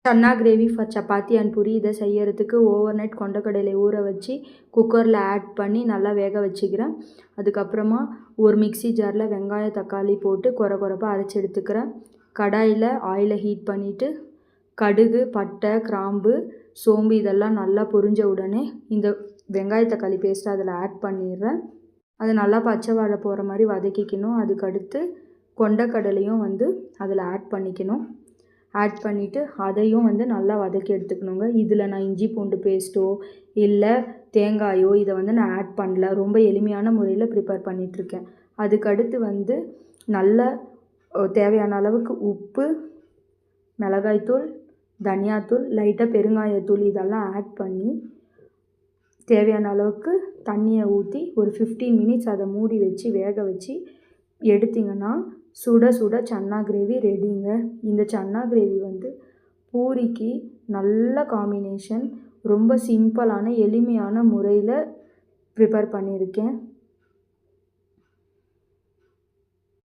Chana gravy for chapati and puri. இதை செய்யறதுக்கு over night கொண்டக்கடலை ஊற வச்சு குக்கரில் ஆட் பண்ணி நல்லா வேக வச்சுக்கிறேன். அதுக்கப்புறமா ஒரு மிக்ஸி ஜாரில் வெங்காயம் தக்காளி போட்டு கொரப்பாக அரைச்சி எடுத்துக்கிறேன். கடாயில் ஆயிலை ஹீட் பண்ணிவிட்டு கடுகு பட்டை கிராம்பு சோம்பு இதெல்லாம் நல்லா பொரிஞ்ச உடனே இந்த வெங்காய தக்காளி பேஸ்ட்டை அதில் ஆட் பண்ணிடுறேன். அது நல்லா பச்சை வாடை போகிற மாதிரி வதக்கிக்கணும். அதுக்கடுத்து கொண்டக்கடலையும் அதில் ஆட் பண்ணிக்கணும். ஆட் பண்ணிவிட்டு அதையும் நல்லா வதக்கி எடுத்துக்கணுங்க. இதில் நான் இஞ்சி பூண்டு பேஸ்ட்டோ இல்லை தேங்காயோ இதை நான் ஆட் பண்ணல. ரொம்ப எளிமையான முறையில் ப்ரிப்பேர் பண்ணிகிட்ருக்கேன். அதுக்கடுத்து நல்ல தேவையான அளவுக்கு உப்பு, மிளகாய்த்தூள், தனியாத்தூள், லைட்டாக பெருங்காயத்தூள் இதெல்லாம் ஆட் பண்ணி தேவையான அளவுக்கு தண்ணியை ஊற்றி ஒரு 15 மினிட்ஸ் அதை மூடி வச்சு வேக வச்சு எடுத்திங்கன்னா சுட சுட சன்னா கிரேவி ரெடிங்க. இந்த சன்னா கிரேவி பூரிக்கு நல்ல காம்பினேஷன். ரொம்ப சிம்பிளான எளிமையான முறையில் ப்ரிப்பேர் பண்ணியிருக்கேன்.